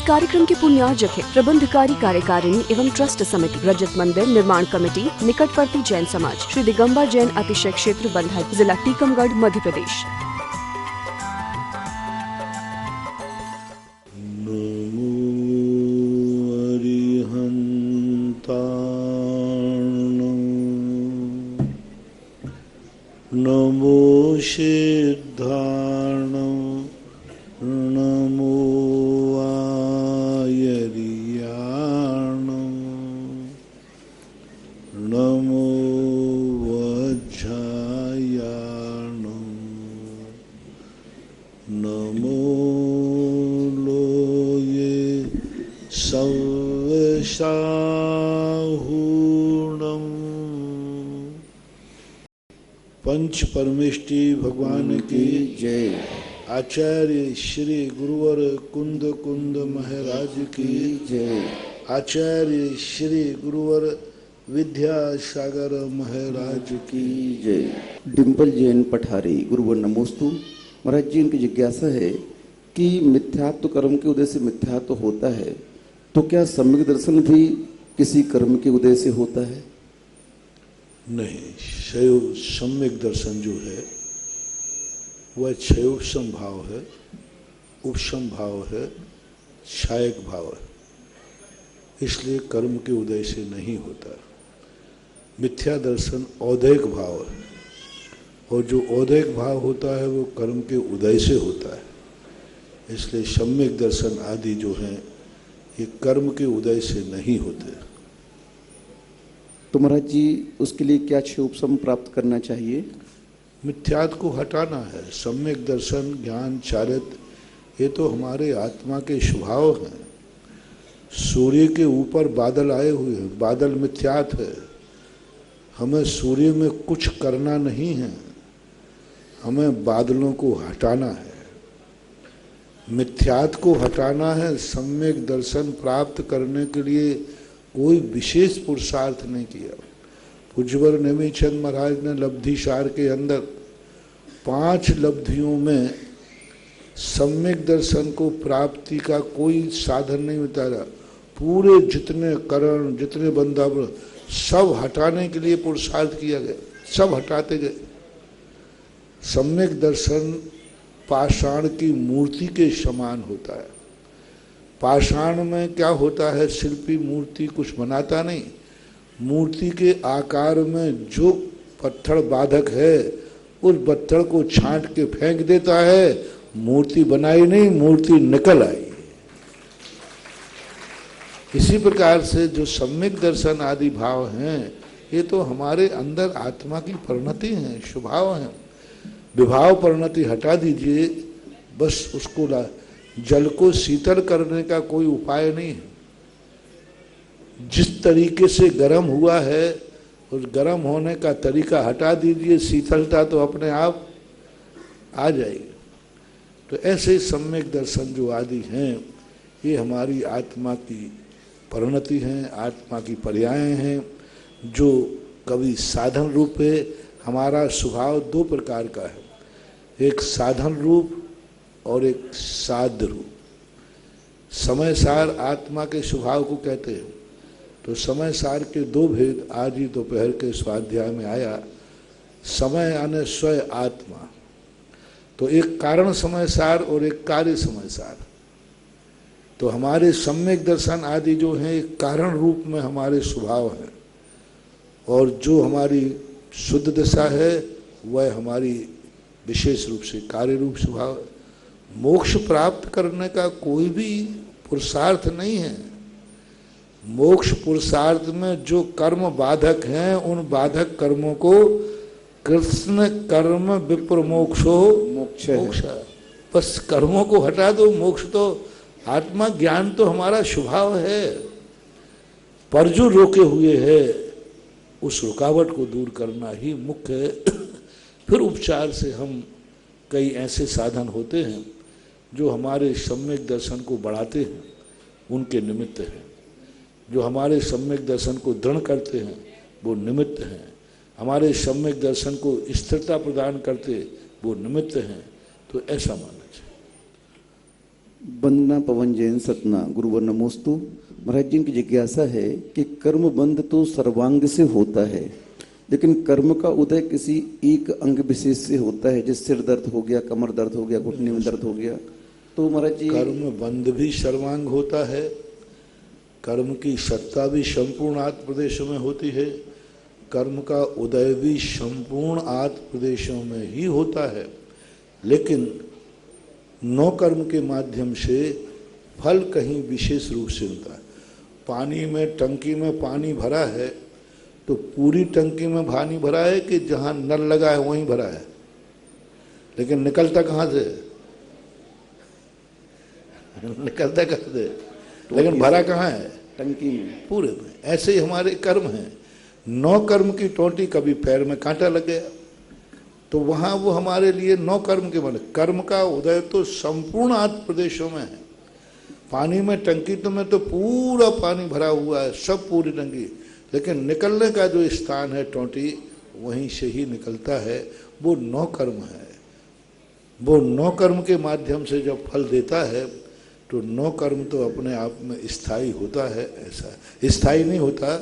कार्यक्रम के पुण्यार्जक है प्रबंधकारी कार्यकारिणी एवं ट्रस्ट समिति, रजत मंदिर निर्माण कमेटी, निकटवर्ती जैन समाज, श्री दिगंबर जैन अतिशय क्षेत्र बंधा, जिला टीकमगढ़, मध्य प्रदेश। नमो सिद्धार्णं, नमो आयर्याणं, नमो वज्रायाणं, नमो लोये सव्यसाहूणम्। पंच परमेष्टि भगवान की जय। आचार्य श्री गुरुवर कुंद कुंद महाराज की जय। आचार्य श्री गुरुवर विद्यासागर महाराज की जय। डिम्पल जैन पठारी गुरुवर नमोस्तु। महाराज जी, इनकी जिज्ञासा है कि मिथ्यात्व कर्म के उदय से मिथ्यात्व होता है, तो क्या सम्यक दर्शन भी किसी कर्म के उदय से होता है? नहीं, सम्यक दर्शन जो है वह क्षयोपम भाव है, उपशम भाव है, क्षायक भाव है, इसलिए कर्म के उदय से नहीं होता। मिथ्या दर्शन औदैक भाव है, और जो औदैक भाव होता है वो कर्म के उदय से होता है। इसलिए सम्यक दर्शन आदि जो हैं ये कर्म के उदय से नहीं होते। तो महाराज जी, उसके लिए क्या क्षयोपम प्राप्त करना चाहिए? मिथ्यात्व को हटाना है। सम्यक दर्शन, ज्ञान, चारित्र, ये तो हमारे आत्मा के स्वभाव हैं। सूर्य के ऊपर बादल आए हुए हैं, बादल मिथ्यात्व है। हमें सूर्य में कुछ करना नहीं है, हमें बादलों को हटाना है, मिथ्यात्व को हटाना है। सम्यक दर्शन प्राप्त करने के लिए कोई विशेष पुरुषार्थ नहीं किया। पूज्यवर नेमिचंद महाराज ने लब्धि सार के अंदर 5 लब्धियों में सम्यक दर्शन को प्राप्ति का कोई साधन नहीं उतारा। पूरे जितने करण, जितने बंधावर, सब हटाने के लिए पुरुषार्थ किया गया, सब हटाते गए। सम्यक दर्शन पाषाण की मूर्ति के समान होता है। पाषाण में क्या होता है, शिल्पी मूर्ति कुछ बनाता नहीं, मूर्ति के आकार में जो पत्थर बाधक है उस पत्थर को छांट के फेंक देता है, मूर्ति बनाई नहीं, मूर्ति निकल आई। इसी प्रकार से जो सम्यक दर्शन आदि भाव हैं ये तो हमारे अंदर आत्मा की परिणति है, स्वभाव है। विभाव परिणति हटा दीजिए, बस उसको जल को शीतल करने का कोई उपाय नहीं है। जिस तरीके से गर्म हुआ है उस गर्म होने का तरीका हटा दीजिए, शीतलता तो अपने आप आ जाएगी। तो ऐसे सम्यक दर्शन जो आदि हैं ये हमारी आत्मा की परिणति हैं, आत्मा की पर्याय हैं, जो कभी साधन रूप है। हमारा स्वभाव 2 प्रकार का है, एक साधन रूप और एक साध्य रूप। समय सार आत्मा के स्वभाव को कहते हैं। तो समय सार के 2 भेद आज ही दोपहर के स्वाध्याय में आया। समय यानी स्वयं आत्मा, तो एक कारण समय सार और एक कार्य समय सार। तो हमारे सम्यक दर्शन आदि जो हैं एक कारण रूप में हमारे स्वभाव हैं, और जो हमारी शुद्ध दशा है वह हमारी विशेष रूप से कार्य रूप स्वभाव है। मोक्ष प्राप्त करने का कोई भी पुरुषार्थ नहीं है। मोक्ष पुरुषार्थ में जो कर्म बाधक हैं उन बाधक कर्मों को कृष्ण कर्म विप्र मोक्षो मोक्ष, बस कर्मों को हटा दो, मोक्ष तो आत्मा ज्ञान तो हमारा स्वभाव है। पर जो रोके हुए है उस रुकावट को दूर करना ही मुख्य है। फिर उपचार से हम कई ऐसे साधन होते हैं जो हमारे सम्यक दर्शन को बढ़ाते हैं, उनके निमित्त हैं। जो हमारे सम्यक दर्शन को दृढ़ करते हैं वो निमित्त हैं। हमारे सम्यक दर्शन को स्थिरता प्रदान करते वो निमित्त हैं। तो ऐसा मानना चाहिए। वंदना पवन जैन सतना गुरुवर नमोस्तु। महाराज जी, इनकी जिज्ञासा है कि कर्म बंध तो सर्वांग से होता है, लेकिन कर्म का उदय किसी एक अंग विशेष से होता है, जैसे सिर दर्द हो गया, कमर दर्द हो गया, घुटने में दर्द हो गया। तो महाराज जी, कर्म बंध भी सर्वांग होता है, कर्म की सत्ता भी संपूर्ण आत्म प्रदेशों में होती है, कर्म का उदय भी संपूर्ण आत्म प्रदेशों में ही होता है, लेकिन नौ कर्म के माध्यम से फल कहीं विशेष रूप से होता है। पानी में, टंकी में पानी भरा है तो पूरी टंकी में पानी भरा है कि जहां नल लगा है वहीं भरा है, लेकिन निकलता कहां से? निकलता कहां से? लेकिन भरा कहाँ है? टंकी में, पूरे में। ऐसे ही हमारे कर्म हैं। 9 कर्म की टोटी, कभी पैर में कांटा लग गया तो वहां वो हमारे लिए 9 कर्म के बने। कर्म का उदय तो संपूर्ण आत्म प्रदेशों में है। पानी में, टंकी तो में तो पूरा पानी भरा हुआ है, सब पूरी टंकी, लेकिन निकलने का जो स्थान है टोटी, वहीं से ही निकलता है। वो 9 कर्म है। वो 9 कर्म के माध्यम से जब फल देता है तो 9 कर्म तो अपने आप में स्थायी होता है। ऐसा स्थायी नहीं होता,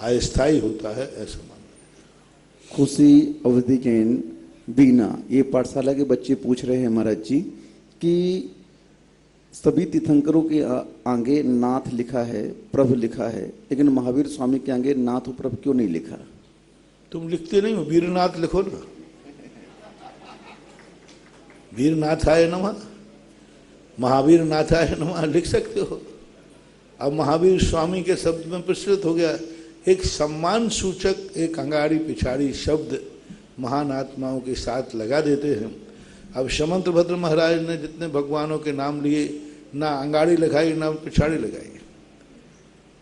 अस्थायी होता है, ऐसा मान। खुशी अवधि जैन बीना, ये पाठशाला के बच्चे पूछ रहे हैं महाराज जी कि सभी तीर्थंकरों के आगे नाथ लिखा है, प्रभु लिखा है, लेकिन महावीर स्वामी के आगे नाथ और प्रभु क्यों नहीं लिखा? तुम लिखते नहीं हो? वीरनाथ लिखो ना, वीरनाथाय नमः, महावीर नाथाय नमः लिख सकते हो। अब महावीर स्वामी के शब्द में प्रचलित हो गया, एक सम्मान सूचक, एक अंगाड़ी पिछाड़ी शब्द महान आत्माओं के साथ लगा देते हैं। अब शमंत भद्र महाराज ने जितने भगवानों के नाम लिए, ना अंगाड़ी लगाई ना पिछाड़ी लगाई।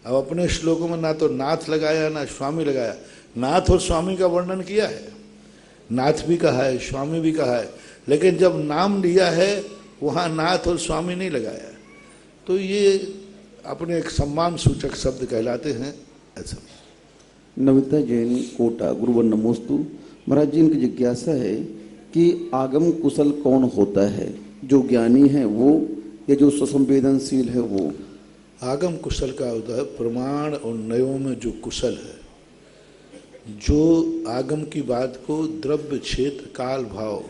अब अपने श्लोकों में ना तो नाथ लगाया ना स्वामी लगाया। नाथ और स्वामी का वर्णन किया है, नाथ भी कहा है, स्वामी भी कहा है, लेकिन जब नाम लिया है वहाँ नाथ और स्वामी नहीं लगाया। तो ये अपने एक सम्मान सूचक शब्द कहलाते हैं। ऐसा नमिता जैन कोटा गुरुवर नमोस्तु। महाराज जी, इनकी जिज्ञासा है कि आगम कुशल कौन होता है, जो ज्ञानी है वो या जो सुसंवेदनशील है वो? आगम कुशल का होता है प्रमाण और नयों में जो कुशल है, जो आगम की बात को द्रव्य, क्षेत्र, काल, भाव,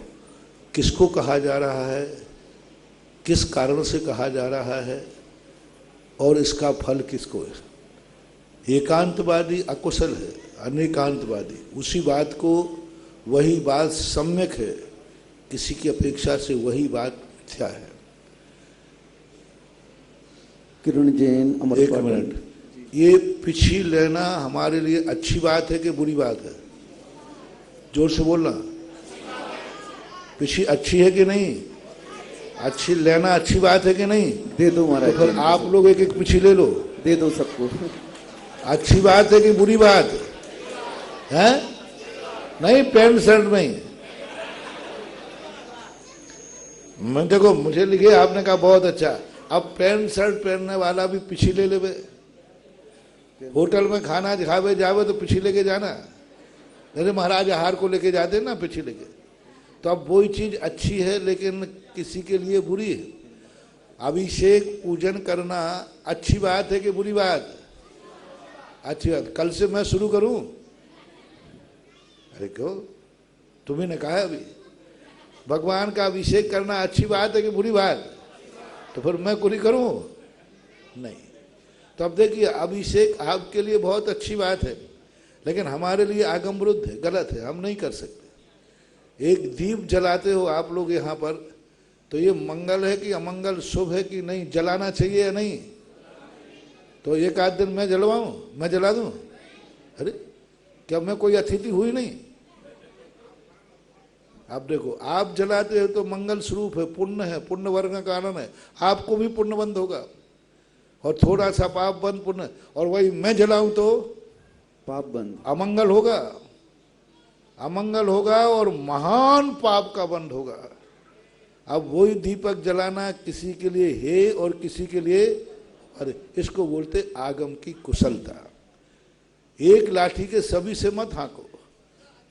किसको कहा जा रहा है, किस कारण से कहा जा रहा है और इसका फल किसको है। एकांतवादी अकुशल है, अनेकांतवादी उसी बात को, वही बात सम्यक है, किसी की अपेक्षा से वही बात मिथ्या है। किरण जैन अमर। एक मिनट, ये पिछी लेना हमारे लिए अच्छी बात है कि बुरी बात है? जोर से बोलना। पिछी अच्छी है कि नहीं? अच्छी लेना अच्छी बात है कि नहीं? दे दो महाराज। तो फिर आप लोग एक एक पिछी ले लो। दे दो सबको। अच्छी बात है कि बुरी बात है? नहीं, पैंट शर्ट में ही। मैं देखो, मुझे लिखे, आपने कहा बहुत अच्छा। अब पैंट शर्ट पहनने वाला भी पिछी ले ले। होटल में खाना खावे जावे तो पिछी लेके जाना। मेरे महाराज आहार को लेके जाते ना पिछी लेके, तो अब वही चीज अच्छी है लेकिन किसी के लिए बुरी है। अभिषेक पूजन करना अच्छी बात है कि बुरी बात? अच्छी बात। कल से मैं शुरू करूं? अरे क्यों, तुम्ही ने कहा अभी भगवान का अभिषेक करना अच्छी बात है कि बुरी बात? तो फिर मैं कुरी करूं? नहीं। तो अब देखिए, अभिषेक आपके लिए बहुत अच्छी बात है, लेकिन हमारे लिए आगम विरुद्ध है, गलत है, हम नहीं कर सकते। एक दीप जलाते हो आप लोग यहाँ पर, तो ये मंगल है कि अमंगल, शुभ है कि नहीं, जलाना चाहिए या नहीं? तो एक आध दिन मैं जलवाऊं, मैं जला दूं? अरे क्या मैं कोई अतिथि हुई नहीं? आप देखो, आप जलाते हो तो मंगल स्वरूप है, पुण्य है, पुण्य वर्ग का कारण है, आपको भी पुण्य बंद होगा और थोड़ा सा पाप बंद, पुण्य। और वही मैं जलाऊं तो पाप बंद, अमंगल होगा, अमंगल होगा और महान पाप का बंद होगा। अब वही दीपक जलाना किसी के लिए है और किसी के लिए, अरे इसको बोलते आगम की कुशलता। एक लाठी के सभी से मत हाँको।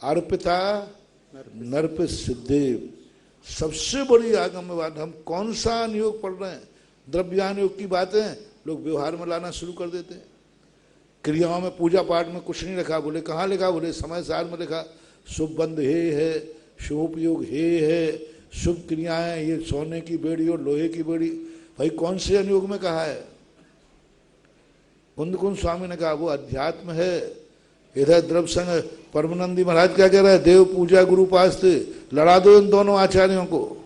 अर्पिता नरपित सिद्धेव, सबसे बड़ी आगम में बात। हम कौन सा अनुयोग पढ़ रहे हैं? द्रव्यान योग की बातें लोग व्यवहार में लाना शुरू कर देते हैं। क्रियाओं में, पूजा पाठ में कुछ नहीं लिखा, बोले कहाँ लिखा, बोले समय सार में लिखा, शुभ बंध हे है, शुभोपयोग हे है, शुभ क्रियाएं, ये सोने की बेड़ी और लोहे की बेड़ी। भाई कौन से अनुयोग में कहा है? कुंद कुंद स्वामी ने कहा वो अध्यात्म है। इधर द्रव्य संग परमानंदी महाराज क्या कह रहे हैं? देव पूजा गुरु पास्ते, लड़ा दो इन दोनों आचार्यों को।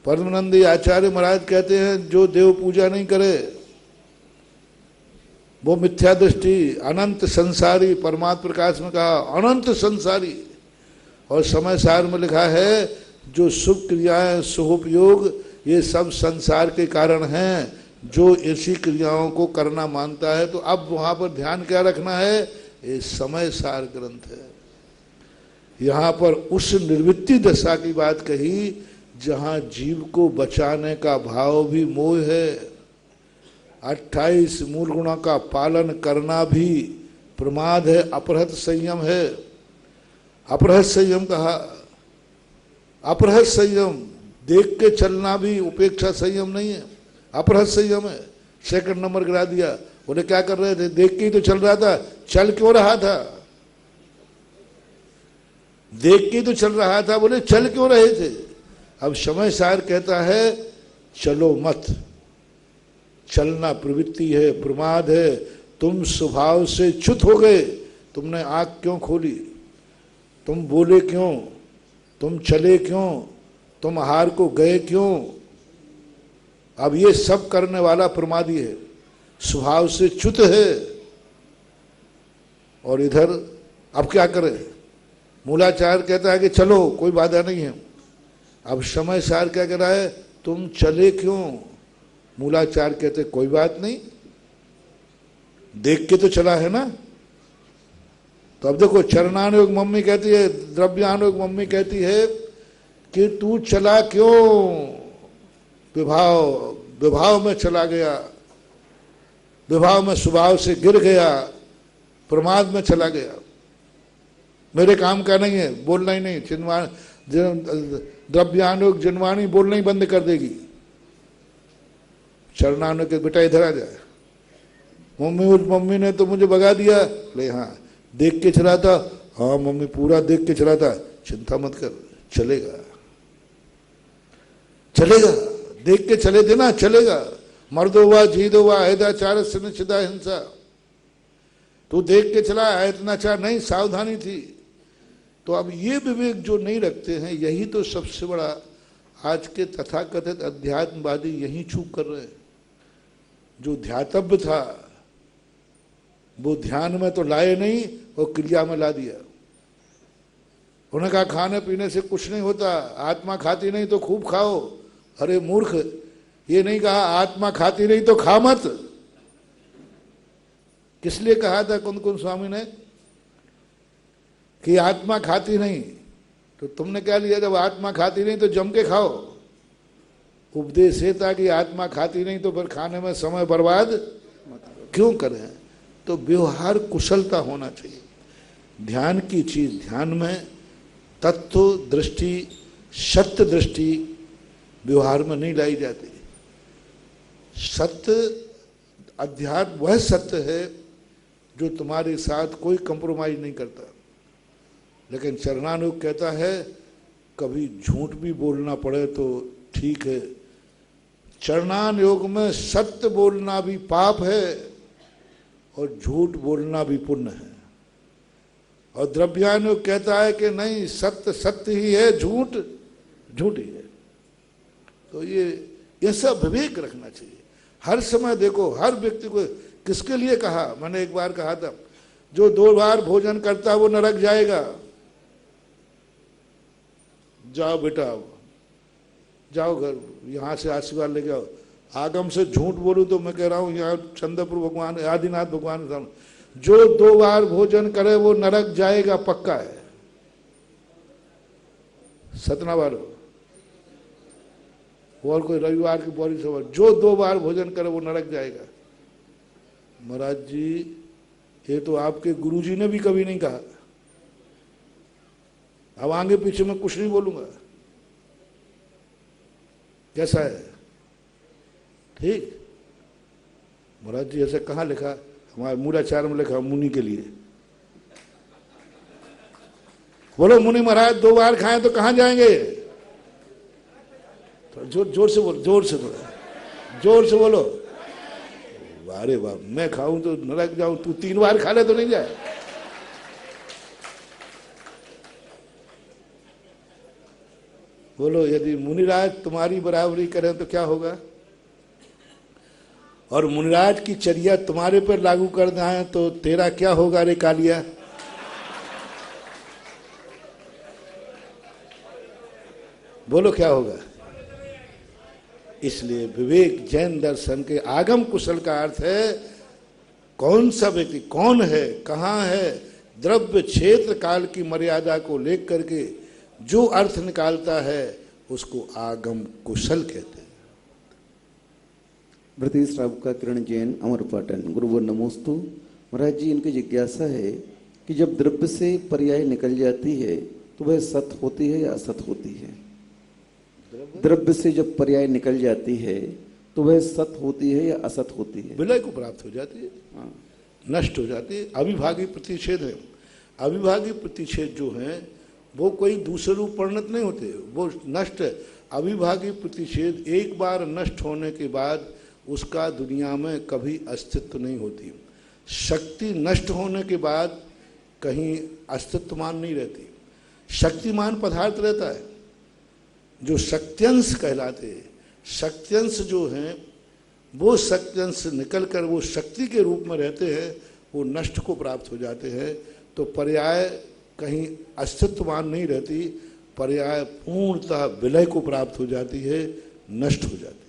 परमानंदी आचार्य महाराज कहते हैं जो देव पूजा नहीं करे वो मिथ्या दृष्टि, अनंत संसारी। परमात्म प्रकाश में कहा अनंत संसारी। और समय सार में लिखा है जो शुभ क्रियाएं, शुभोपयोग, ये सब संसार के कारण हैं। जो ऐसी क्रियाओं को करना मानता है तो अब वहां पर ध्यान क्या रखना है? ये समय सार ग्रंथ है। यहां पर उस निर्वृत्ति दशा की बात कही जहां जीव को बचाने का भाव भी मोह है। 28 मूल गुणों का पालन करना भी प्रमाद है, अपरहत संयम है। अपरहत संयम कहा, अपरहत संयम देख के चलना भी उपेक्षा संयम नहीं है, अपरहत संयम है। सेकंड नंबर गिरा दिया। बोले क्या कर रहे थे? देख के ही तो चल रहा था, चल क्यों रहा था? देख के ही तो चल रहा था, बोले चल क्यों रहे थे? अब समय सार कहता है चलो मत, चलना प्रवृत्ति है, प्रमाद है। तुम स्वभाव से च्युत हो गए, तुमने आंख क्यों खोली? तुम बोले क्यों? तुम चले क्यों? तुम आहार को गए क्यों? अब ये सब करने वाला प्रमादी है, स्वभाव से च्युत है। और इधर अब क्या करे? मूलाचार कहता है कि चलो कोई बाधा नहीं है। अब समय सार क्या कह रहा है? तुम चले क्यों? मूलाचार कहते कोई बात नहीं, देख के तो चला है ना। तो अब देखो चरणानुयोग मम्मी कहती है, द्रव्यानुयोग मम्मी कहती है कि तू चला क्यों? विभाव में चला गया, विभाव में स्वभाव से गिर गया, प्रमाद में चला गया। मेरे काम का नहीं है, बोलना ही नहीं। द्रव्यानुयोग जिनवाणी बोलना ही बंद कर देगी। चरणानुयोग के बेटा इधर आ जाए, मम्मी ने तो मुझे भगा दिया। ले हाँ, देख के चला था। हाँ मम्मी पूरा देख के चला था, चिंता मत कर, चलेगा चलेगा। देख के चले थे ना, चलेगा। मर्दो वा जीदो वा अहिदाचार से निषिद्धा हिंसा। तू देख के चला, अहितनाचार नहीं, सावधानी थी। तो अब ये विवेक जो नहीं रखते हैं, यही तो सबसे बड़ा आज के तथाकथित अध्यात्मवादी यही चूक कर रहे हैं। जो ध्यातव्य था वो ध्यान में तो लाए नहीं और क्रिया में ला दिया। उन्होंने कहा खाने पीने से कुछ नहीं होता, आत्मा खाती नहीं तो खूब खाओ। अरे मूर्ख, ये नहीं कहा आत्मा खाती नहीं तो खा मत। किस लिए कहा था कुंद कुंद स्वामी ने कि आत्मा खाती नहीं? तो तुमने क्या लिया? जब आत्मा खाती नहीं तो जम के खाओ। उपदेश ये था कि आत्मा खाती नहीं तो फिर खाने में समय बर्बाद क्यों करें? तो व्यवहार कुशलता होना चाहिए। ध्यान की चीज ध्यान में, तत्व दृष्टि, सत्य दृष्टि व्यवहार में नहीं लाई जाती। सत्य अध्यात्म वह सत्य है जो तुम्हारे साथ कोई कंप्रोमाइज नहीं करता। लेकिन चरणानुयोग कहता है कभी झूठ भी बोलना पड़े तो ठीक है। चरणानुयोग में सत्य बोलना भी पाप है और झूठ बोलना भी पुण्य है। और द्रव्यानुयोग कहता है कि नहीं, सत्य सत्य ही है, झूठ झूठ ही है। तो ये सब विवेक रखना चाहिए हर समय। देखो हर व्यक्ति को किसके लिए कहा? मैंने एक बार कहा था जो 2 बार भोजन करता है वो नरक जाएगा। जाओ बेटा, जाओ घर, यहाँ से आशीर्वाद लेके आओ। आगम से झूठ बोलूं तो मैं कह रहा हूँ यहाँ चंद्रपुर भगवान, आदिनाथ भगवान, जो 2 बार भोजन करे वो नरक जाएगा, पक्का है। सतना बार और कोई रविवार की बड़ी सवाल, जो 2 बार भोजन करे वो नरक जाएगा। महाराज जी ये तो आपके गुरुजी ने भी कभी नहीं कहा। अब आगे पीछे मैं कुछ नहीं बोलूंगा। कैसा है? ठीक। महाराज जी ऐसे कहाँ लिखा? हमारे मूलाचार में लिखा मुनि के लिए। बोलो मुनि महाराज 2 बार खाएं तो कहाँ जाएंगे? तो जोर से बोलो, जोर से थोड़ा जोर से बोलो। अरे बाप, मैं खाऊं तो नरक जाऊं, तू 3 बार खा ले तो नहीं जाए। बोलो यदि मुनिराज तुम्हारी बराबरी करें तो क्या होगा? और मुनिराज की चर्या तुम्हारे पर लागू कर दें तो तेरा क्या होगा रे कालिया? बोलो क्या होगा? इसलिए विवेक जैन दर्शन के आगम कुशल का अर्थ है कौन सा व्यक्ति कौन है, कहाँ है, द्रव्य क्षेत्र काल की मर्यादा को लेकर के जो अर्थ निकालता है उसको आगम कुशल कहते हैं। ब्रती श्रावका किरण जैन अमरपाटन गुरुवर नमोस्तु। महाराज जी, इनकी जिज्ञासा है कि जब द्रव्य से पर्याय निकल जाती है तो वह सत होती है या असत होती है? द्रव्य से जब पर्याय निकल जाती है तो वह सत होती है या असत होती है? विलय को प्राप्त हो जाती है, नष्ट हो जाती है। अविभागी प्रतिषेध है। अविभागी प्रतिषेध जो है वो कोई दूसरे रूप परिणत नहीं होते, वो नष्ट है। अविभागी प्रतिषेध एक बार नष्ट होने के बाद उसका दुनिया में कभी अस्तित्व नहीं होती। शक्ति नष्ट होने के बाद कहीं अस्तित्वमान नहीं रहती। शक्तिमान पदार्थ रहता है जो शक्त्यंश कहलाते हैं। शक्त्यंश जो हैं वो शक्त्यंश निकल कर वो शक्ति के रूप में रहते हैं, वो नष्ट को प्राप्त हो जाते हैं। तो पर्याय कहीं अस्तित्वमान नहीं रहती, पर्याय पूर्णतः विलय को प्राप्त हो जाती है, नष्ट हो जाती है।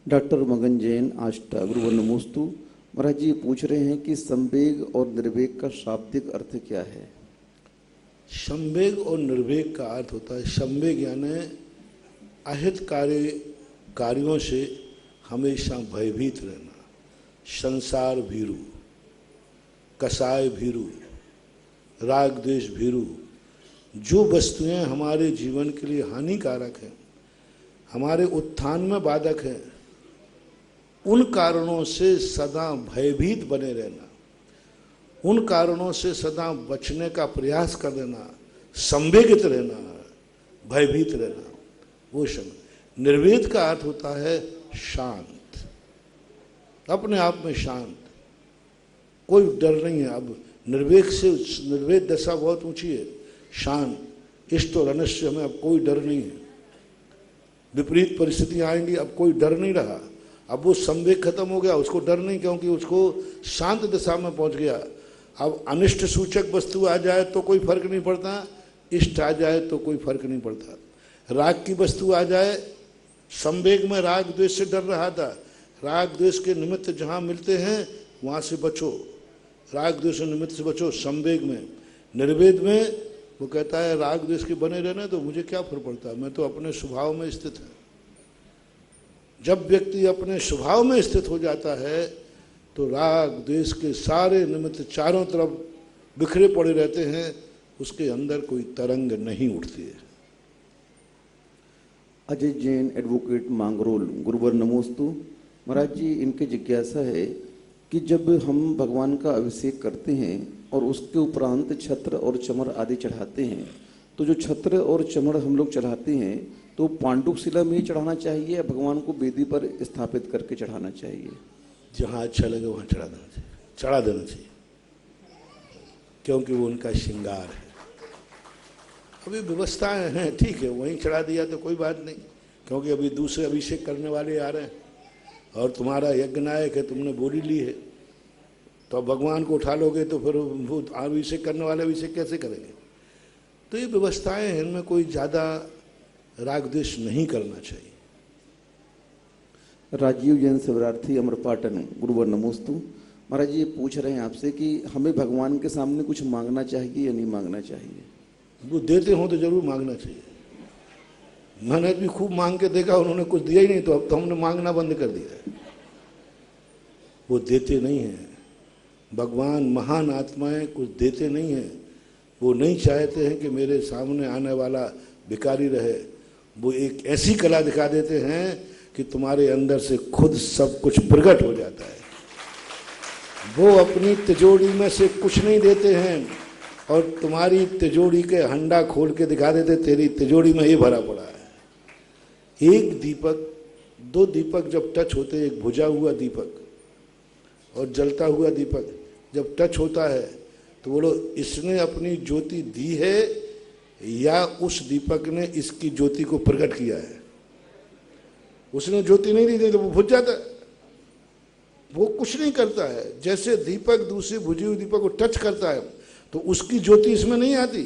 डॉक्टर मगन जैन आष्टा गुरुवर नमोस्तु। महाराज जी पूछ रहे हैं कि संवेग और निर्वेग का शाब्दिक अर्थ क्या है? संवेग और निर्वेग का अर्थ होता है, संवेग यानी अहित कार्यों से हमेशा भयभीत रहना, संसार भीरु, कसाय भीरु, राग द्वेष भीरु, जो वस्तुएं हमारे जीवन के लिए हानिकारक हैं, हमारे उत्थान में बाधक हैं, उन कारणों से सदा भयभीत बने रहना, उन कारणों से सदा बचने का प्रयास कर देना, संवेगित रहना, भयभीत रहना, वो समय। निर्वेद का अर्थ होता है शांत, अपने आप में शांत, कोई डर नहीं है। अब निर्वेद से निर्वेद दशा बहुत ऊंची है, शांत। इष्ट और अनिष्ट से हमें अब कोई डर नहीं है। विपरीत परिस्थितियां आएंगी, अब कोई डर नहीं रहा। अब वो संवेग खत्म हो गया, उसको डर नहीं, क्योंकि उसको शांत दशा में पहुंच गया। अब अनिष्ट सूचक वस्तु आ जाए तो कोई फर्क नहीं पड़ता, इष्ट आ जाए तो कोई फर्क नहीं पड़ता। राग की वस्तु आ जाए, संवेग में राग द्वेष से डर रहा था, राग द्वेष के निमित्त जहाँ मिलते हैं वहाँ से बचो, राग द्वेष निमित्त से बचो। संवेग में, निर्वेद में वो कहता है राग द्वेष के बने रहने तो मुझे क्या फर्क पड़ता है, मैं तो अपने स्वभाव में स्थित है। जब व्यक्ति अपने स्वभाव में स्थित हो जाता है तो राग द्वेष के सारे निमित्त चारों तरफ बिखरे पड़े रहते हैं, उसके अंदर कोई तरंग नहीं उठती है। अजय जैन एडवोकेट मांगरोल गुरुवर नमोस्तु। महाराज जी, इनकी जिज्ञासा है कि जब हम भगवान का अभिषेक करते हैं और उसके उपरांत छत्र और चमर आदि चढ़ाते हैं, तो जो छत्र और चमर हम लोग चढ़ाते हैं तो पांडुक शिला में ही चढ़ाना चाहिए या भगवान को वेदी पर स्थापित करके चढ़ाना चाहिए? जहाँ अच्छा लगे वहाँ चढ़ा देना चाहिए, क्योंकि वो उनका श्रृंगार है। अभी व्यवस्थाएं हैं, ठीक है, वहीं चढ़ा दिया तो कोई बात नहीं, क्योंकि अभी दूसरे अभिषेक करने वाले आ रहे हैं और तुम्हारा यज्ञ नायक है, तुमने बोली ली है, तो अब भगवान को उठा लोगे तो फिर वो अभिषेक करने वाले अभिषेक कैसे करेंगे? तो ये व्यवस्थाएं हैं, इनमें कोई ज़्यादा राग द्वेष नहीं करना चाहिए। राजीव जैन शिवरार्थी अमरपाटन गुरुवर नमोस्तु। महाराज जी, ये पूछ रहे हैं आपसे कि हमें भगवान के सामने कुछ मांगना चाहिए या नहीं मांगना चाहिए? वो देते हो तो जरूर मांगना चाहिए। मैंने भी खूब मांग के देखा, उन्होंने कुछ दिया ही नहीं, तो अब तो हमने मांगना बंद कर दिया है। वो देते नहीं हैं, भगवान महान आत्माएं कुछ देते नहीं हैं। वो नहीं चाहते हैं कि मेरे सामने आने वाला भिखारी रहे, वो एक ऐसी कला दिखा देते हैं कि तुम्हारे अंदर से खुद सब कुछ प्रकट हो जाता है। वो अपनी तिजोरी में से कुछ नहीं देते हैं और तुम्हारी तिजोरी के हंडा खोल के दिखा देते, तेरी तिजोरी में ये भरा पड़ा है। एक दीपक, दो दीपक जब टच होते, एक बुझा हुआ दीपक और जलता हुआ दीपक जब टच होता है तो बोलो इसने अपनी ज्योति दी है या उस दीपक ने इसकी ज्योति को प्रकट किया है। उसने ज्योति नहीं दी तो वो बुझ जाता है, वो कुछ नहीं करता है। जैसे दीपक दूसरी बुझी हुई दीपक को टच करता है तो उसकी ज्योति इसमें नहीं आती।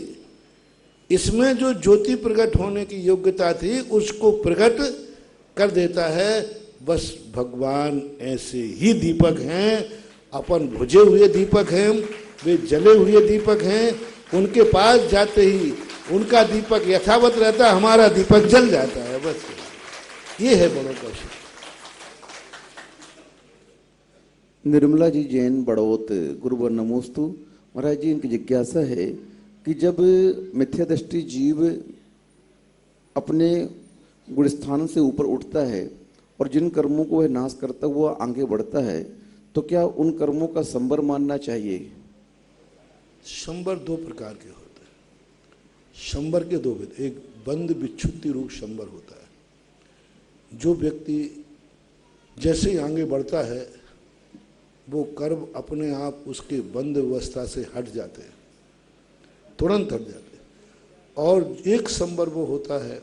इसमें जो ज्योति प्रकट होने की योग्यता थी उसको प्रकट कर देता है। बस भगवान ऐसे ही दीपक हैं, अपन बुझे हुए दीपक हैं, वे जले हुए दीपक हैं। उनके पास जाते ही उनका दीपक यथावत रहता है, हमारा दीपक जल जाता है। बस ये है बड़ों का शिव। निर्मला जी जैन बड़ौत, गुरुवर नमोस्तु। महाराज जी, इनकी जिज्ञासा है कि जब मिथ्या दृष्टि जीव अपने गुणस्थान से ऊपर उठता है और जिन कर्मों को वह नाश करता है वो आगे बढ़ता है, तो क्या उन कर्मों का संबर मानना चाहिए? संबर दो प्रकार के होते हैं। संबर के दो भेद, एक बंध विच्छुत्ति रूप संबर होता है। जो व्यक्ति जैसे ही आगे बढ़ता है वो कर्म अपने आप उसके बंध अवस्था से हट जाते हैं, तुरंत हट जाते हैं। और एक संबर वो होता है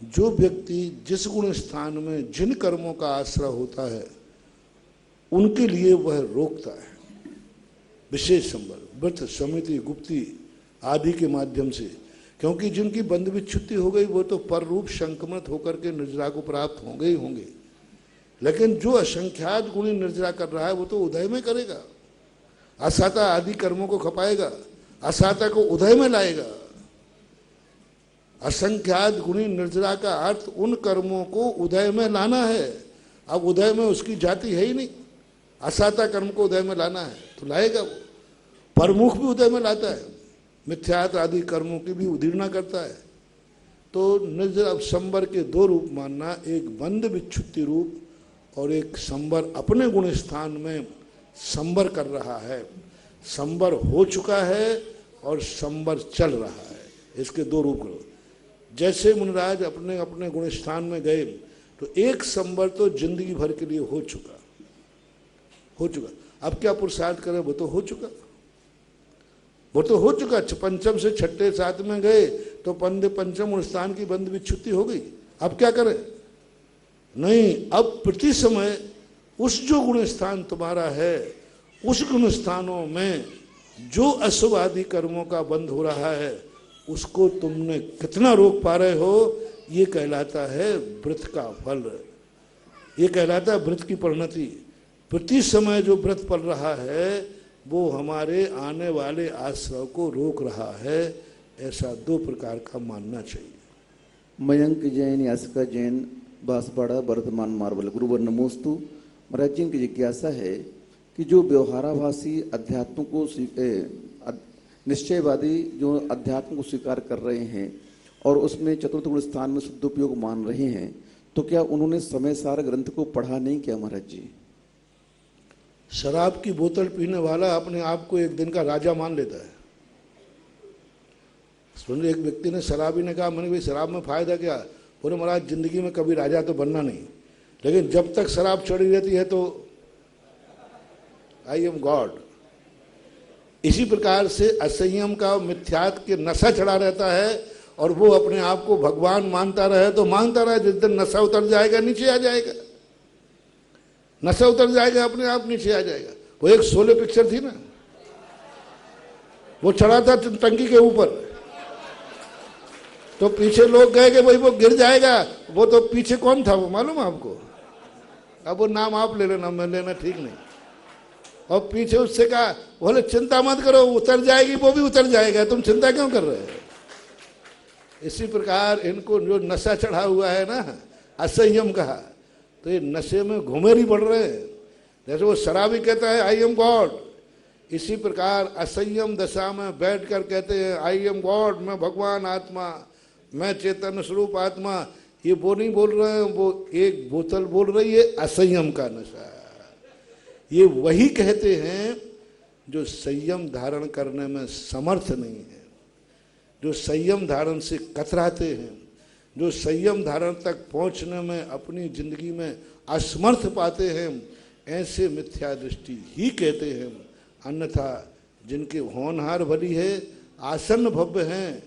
जो व्यक्ति जिस गुण स्थान में जिन कर्मों का आश्रय होता है उनके लिए वह रोकता है। विशेष संबर व्रत, समिति, गुप्ती आदि के माध्यम से, क्योंकि जिनकी बंध विच्छुत्ति हो गई वो तो पर रूप संक्रमित होकर के निर्जरा को प्राप्त होंगे ही होंगे। लेकिन जो असंख्यात गुणी निर्जरा कर रहा है वो तो उदय में करेगा, असाता आदि कर्मों को खपाएगा, असाता को उदय में लाएगा। असंख्यात गुणी निर्जरा का अर्थ उन कर्मों को उदय में लाना है। अब उदय में उसकी जाति है ही नहीं, असाता कर्म को उदय में लाना है तो लाएगा वो। परमुख भी उदय में लाता है, मिथ्यात आदि कर्मों की भी उदीर्णा करता है। तो निर्जरा संबर के दो रूप मानना, एक बंध विच्छुत्ति रूप और एक संबर अपने गुण स्थान में संबर कर रहा है, संबर हो चुका है और संबर चल रहा है। इसके दो रूप करो। जैसे मुनिराज अपने अपने गुण स्थान में गए तो एक संबर तो जिंदगी भर के लिए हो चुका। अब क्या पुरुषार्थ करें, वो तो हो चुका। पंचम से छठे सात में गए तो पंचम गुण स्थान की बंध विच्छुत्ति हो गई। अब क्या करें? नहीं, अब प्रति समय उस जो गुण स्थान तुम्हारा है उस गुण स्थानों में जो अशुभ आदि कर्मों का बंध हो रहा है उसको तुमने कितना रोक पा रहे हो, ये कहलाता है व्रत का फल, ये कहलाता है व्रत की परिणति। प्रति समय जो व्रत पल रहा है वो हमारे आने वाले आश्रय को रोक रहा है। ऐसा दो प्रकार का मानना चाहिए। मयंक जैन, यासिका जैन, बांसवाड़ा, वर्धमान मार्बल, गुरुवर नमोस्तु। महाराज जी, इनकी जिज्ञासा है कि जो व्यवहाराभासी अध्यात्म को निश्चयवादी जो अध्यात्म को स्वीकार कर रहे हैं और उसमें चतुर्थ गुण स्थान में शुद्धोपयोग मान रहे हैं, तो क्या उन्होंने समय सार ग्रंथ को पढ़ा नहीं क्या महाराज जी? शराब की बोतल पीने वाला अपने आप को एक दिन का राजा मान लेता है। सुन, एक व्यक्ति ने, शराबी ने कहा, मैंने भाई शराब में फायदा क्या? बोले महाराज जिंदगी में कभी राजा तो बनना नहीं, लेकिन जब तक शराब चढ़ी रहती है तो आई एम गॉड। इसी प्रकार से असंयम का मिथ्यात के नशा चढ़ा रहता है और वो अपने आप को भगवान मानता रहे तो मानता रहे। जिस दिन नशा उतर जाएगा नीचे आ जाएगा, नशा उतर जाएगा अपने आप नीचे आ जाएगा। वो एक शोले पिक्चर थी ना, वो चढ़ा था टंकी के ऊपर तो पीछे लोग गए कि भाई वो गिर जाएगा। वो तो पीछे कौन था वो मालूम आपको? अब वो नाम आप ले लेना, मैं लेना ठीक नहीं। और पीछे उससे कहा, बोले चिंता मत करो, उतर जाएगी, वो भी उतर जाएगा, तुम चिंता क्यों कर रहे हो? इसी प्रकार इनको जो नशा चढ़ा हुआ है ना, असंयम कहा, तो ये नशे में घुमेरी पड़ रहे हैं। जैसे वो शराबी कहता है आई एम गॉड, इसी प्रकार असंयम दशा में बैठकर कहते हैं आई एम गॉड, मैं भगवान आत्मा, मैं चैतन्य स्वरूप आत्मा। ये वो नहीं बोल रहे हैं, वो एक बोतल बोल रही है असंयम का नशा। ये वही कहते हैं जो संयम धारण करने में समर्थ नहीं है, जो संयम धारण से कतराते हैं, जो संयम धारण तक पहुंचने में अपनी जिंदगी में असमर्थ पाते हैं, ऐसे मिथ्या दृष्टि ही कहते हैं। अन्यथा जिनके होनहार भली है, आसन्न भव्य हैं,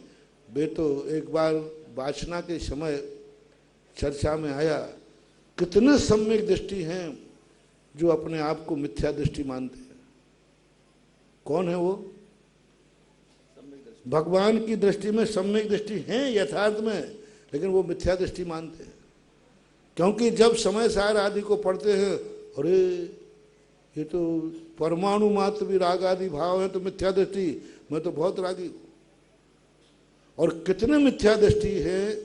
वे तो एक बार वाचना के समय चर्चा में आया, कितने सम्यक दृष्टि हैं जो अपने आप को मिथ्या दृष्टि मानते हैं। कौन है वो? भगवान की दृष्टि में सम्यक दृष्टि है यथार्थ में, लेकिन वो मिथ्या दृष्टि मानते हैं। क्योंकि जब समय सार आदि को पढ़ते हैं, अरे ये तो परमाणु मात्र भी राग आदि भाव है, तो मिथ्या दृष्टि, मैं तो बहुत रागी हूं। और कितने मिथ्या दृष्टि है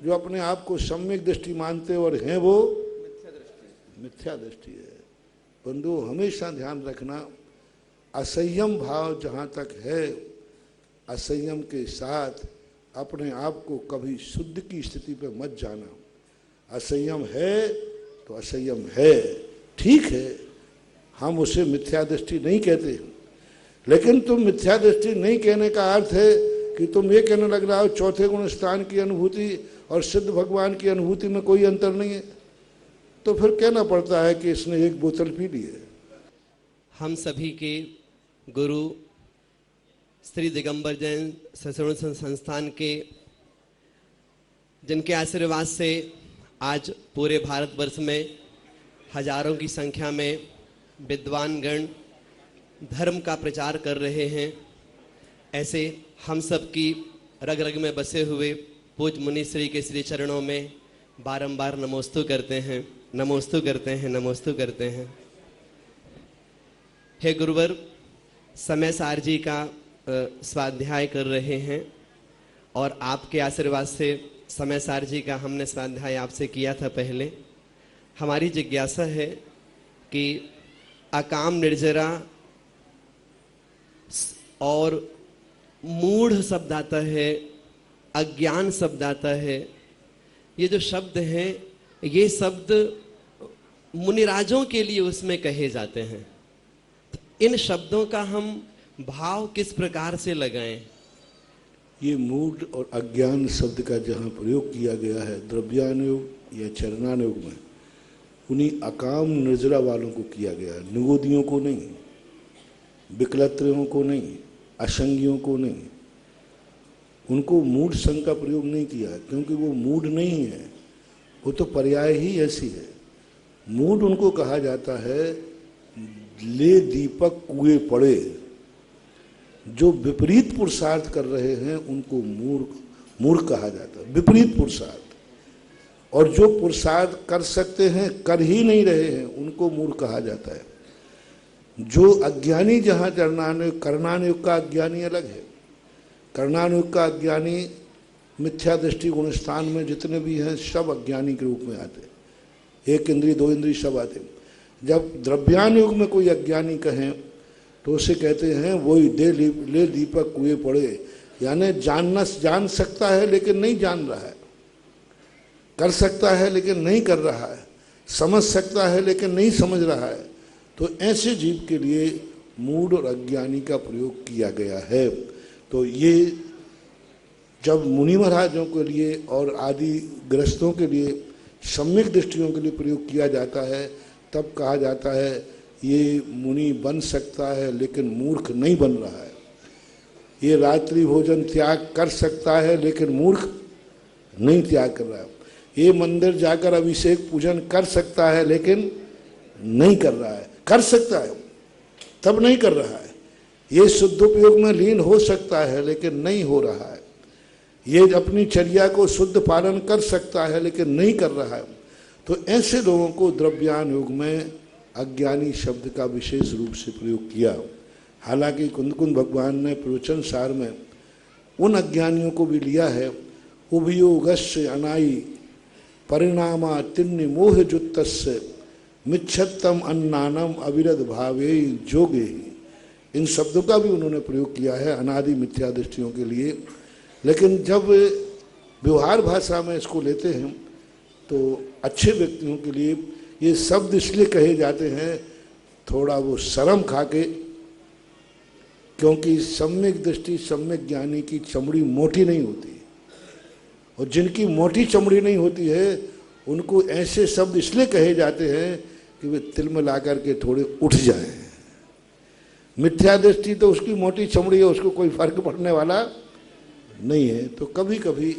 जो अपने आप को सम्यक दृष्टि मानते और हैं वो मिथ्या दृष्टि है। बंधु, हमेशा ध्यान रखना, असंयम भाव जहाँ तक है, असंयम के साथ अपने आप को कभी शुद्ध की स्थिति पे मत जाना। असंयम है तो असंयम है, ठीक है, हम उसे मिथ्या दृष्टि नहीं कहते, लेकिन तुम मिथ्या दृष्टि नहीं कहने का अर्थ है कि तुम ये कहने लग रहा हो चौथे गुण स्थान की अनुभूति और सिद्ध भगवान की अनुभूति में कोई अंतर नहीं है, तो फिर कहना पड़ता है कि इसने एक बोतल पी ली है। हम सभी के गुरु श्री दिगंबर जैन सत्संग संस्थान के, जिनके आशीर्वाद से आज पूरे भारतवर्ष में हजारों की संख्या में विद्वान गण धर्म का प्रचार कर रहे हैं, ऐसे हम सब की रग रग में बसे हुए पूज्य मुनि श्री के श्री चरणों में बारंबार नमोस्तु करते हैं, नमोस्तु करते हैं, नमोस्तु करते हैं। हे गुरुवर, समय सार जी का स्वाध्याय कर रहे हैं और आपके आशीर्वाद से समय सार जी का हमने स्वाध्याय आपसे किया था पहले। हमारी जिज्ञासा है कि अकाम निर्जरा और मूढ़ शब्द आता है, अज्ञान शब्द आता है, ये जो शब्द हैं ये शब्द मुनिराजों के लिए उसमें कहे जाते हैं। तो इन शब्दों का हम भाव किस प्रकार से लगाएं? ये मूढ़ और अज्ञान शब्द का जहाँ प्रयोग किया गया है द्रव्यानुयोग या चरणानुयोग में, उन्हीं अकाम निर्जरा वालों को किया गया है, निगोदियों को नहीं, विकलत्रियों को नहीं, असंगियों को नहीं। उनको मूढ़ संग का प्रयोग नहीं किया, क्योंकि वो मूढ़ नहीं है, वो तो पर्याय ही ऐसी है। मूढ़ उनको कहा जाता है ले दीपक कुएं पड़े, जो विपरीत पुरुषार्थ कर रहे हैं उनको मूर्ख कहा जाता है, विपरीत पुरुषार्थ। और जो पुरुषार्थ कर सकते हैं कर ही नहीं रहे हैं उनको मूर्ख कहा जाता है। जो अज्ञानी, जहाँ चरणानुयोग, कर्णानुयोग का अज्ञानी अलग है। कर्णानुयोग का अज्ञानी मिथ्या दृष्टि गुण स्थान में जितने भी हैं सब अज्ञानी के रूप में आते, एक इंद्रिय दो इंद्रिय सब आते। जब द्रव्यानुयोग में कोई अज्ञानी कहें तो उसे कहते हैं वही ले दीपक कुएं पड़े, यानी जान सकता है लेकिन नहीं जान रहा है, कर सकता है लेकिन नहीं कर रहा है, समझ सकता है लेकिन नहीं समझ रहा है। तो ऐसे जीव के लिए मूढ़ और अज्ञानी का प्रयोग किया गया है। तो ये जब मुनि महाराजों के लिए और आदि ग्रस्तों के लिए सम्यक दृष्टियों के लिए प्रयोग किया जाता है, तब कहा जाता है ये मुनि बन सकता है लेकिन मूर्ख नहीं बन रहा है। ये रात्रि भोजन त्याग कर सकता है लेकिन मूर्ख नहीं त्याग कर रहा है। ये मंदिर जाकर अभिषेक पूजन कर सकता है लेकिन नहीं कर रहा है। कर सकता है तब नहीं कर रहा है। ये शुद्धोपयोग में लीन हो सकता है लेकिन नहीं हो रहा है। ये अपनी चर्या को शुद्ध पालन कर सकता है लेकिन नहीं कर रहा है। तो ऐसे लोगों को द्रव्यानुयोग में अज्ञानी शब्द का विशेष रूप से प्रयोग किया। हालांकि कुंद भगवान ने प्रवचन सार में उन अज्ञानियों को भी लिया है। उभयोगस्य अनाई परिणामा तिन्नि मोह जुत्तस्य मिच्छत्तम अन्नानम अविरध भावे जोगे ही। इन शब्दों का भी उन्होंने प्रयोग किया है अनादि मिथ्या दृष्टियों के लिए। लेकिन जब व्यवहार भाषा में इसको लेते हैं तो अच्छे व्यक्तियों के लिए ये शब्द इसलिए कहे जाते हैं थोड़ा वो शर्म खा के, क्योंकि सम्यक दृष्टि सम्यक ज्ञानी की चमड़ी मोटी नहीं होती, और जिनकी मोटी चमड़ी नहीं होती है उनको ऐसे शब्द इसलिए कहे जाते हैं कि वे तिलमिला करके थोड़े उठ जाएं। मिथ्या दृष्टि तो उसकी मोटी चमड़ी है, उसको कोई फर्क पड़ने वाला नहीं है। तो कभी कभी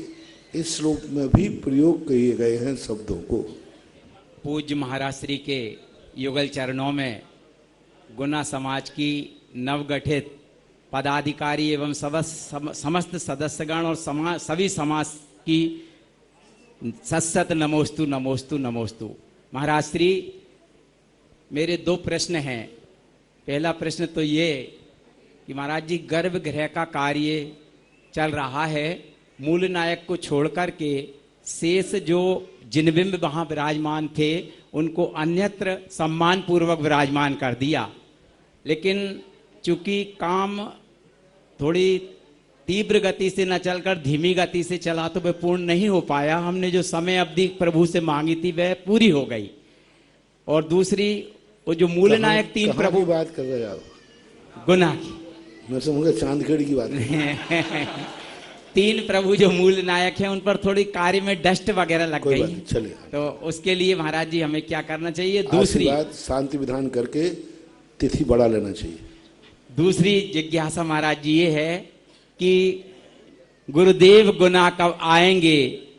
इस श्लोक में भी प्रयोग किए गए हैं शब्दों को। पूज्य महाराज श्री के युगल चरणों में गुना समाज की नवगठित पदाधिकारी एवं समस्त सदस्यगण और सभी समाज की सत्सत नमोस्तु नमोस्तु नमोस्तु। महाराज श्री, मेरे दो प्रश्न हैं। पहला प्रश्न तो ये कि महाराज जी, गर्भगृह का कार्य चल रहा है, मूल नायक को छोड़कर के शेष जो जिनबिंब वहां विराजमान थे उनको अन्यत्र सम्मान पूर्वक विराजमान कर दिया, लेकिन चूंकि काम थोड़ी तीव्र गति से न चलकर धीमी गति से चला तो वह पूर्ण नहीं हो पाया। हमने जो समय अवधि प्रभु से मांगी थी वह पूरी हो गई। और दूसरी, वो जो मूल नायक तीन प्रभु बात कर रहे हैं आप? गुना की, मैं समझूंगा चांदखेड़ी की बात तीन प्रभु जो मूल नायक हैं उन पर थोड़ी कार्य में डस्ट वगैरह लग गई, चलिए, तो उसके लिए महाराज जी हमें क्या करना चाहिए? दूसरी बात, शांति विधान करके तिथि बढ़ा लेना चाहिए। दूसरी जिज्ञासा महाराज जी ये है कि गुरुदेव गुना कब आएंगे,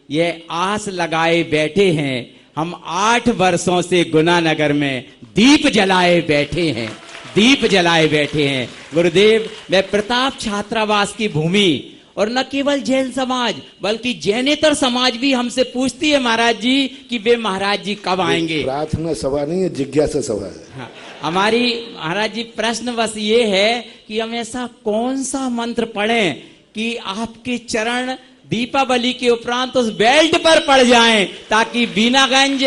ये आस लगाए बैठे हैं। हम 8 वर्षों से गुना नगर में दीप जलाए बैठे हैं, दीप जलाए बैठे हैं। गुरुदेव, मैं प्रताप छात्रावास की भूमि और न केवल जैन समाज बल्कि जैनेतर समाज भी हमसे पूछती है महाराज जी कि वे महाराज जी कब आएंगे। प्रार्थना सभा नहीं है, जिज्ञासा सभा है। हाँ, हमारी महाराज जी प्रश्न बस ये है कि हम ऐसा कौन सा मंत्र पढ़ें कि आपके चरण दीपावली के उपरांत उस बेल्ट पर पड़ जाएं, ताकि बीनागंज,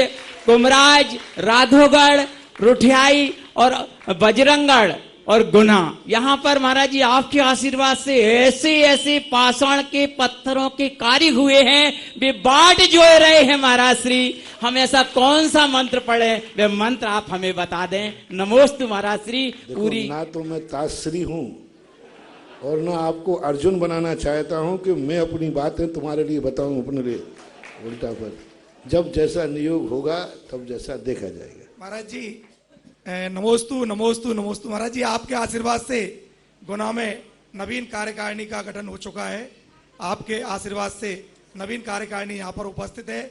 कुमराज, राधोगढ़, रुठियाई और बजरंगगढ़ और गुना, यहाँ पर महाराज जी आपके आशीर्वाद से ऐसे ऐसे पाषाण के पत्थरों के कार्य हुए हैं, वे बाट जोड़ रहे हैं महाराज श्री। हम ऐसा कौन सा मंत्र पढ़े, वे मंत्र आप हमें बता दें। नमोस्तु महाराज श्री। पूरी ना तो मैं ताश्री हूँ और ना आपको अर्जुन बनाना चाहता हूँ कि मैं अपनी बातें तुम्हारे लिए बताऊं अपने लिए, उल्टा पर जब जैसा नियोग होगा तब जैसा देखा जाएगा। महाराज जी नमोस्तु नमोस्तु नमोस्तु। महाराज जी, आपके आशीर्वाद से गुना में नवीन कार्यकारिणी का गठन हो चुका है। आपके आशीर्वाद से नवीन कार्यकारिणी यहाँ पर उपस्थित है।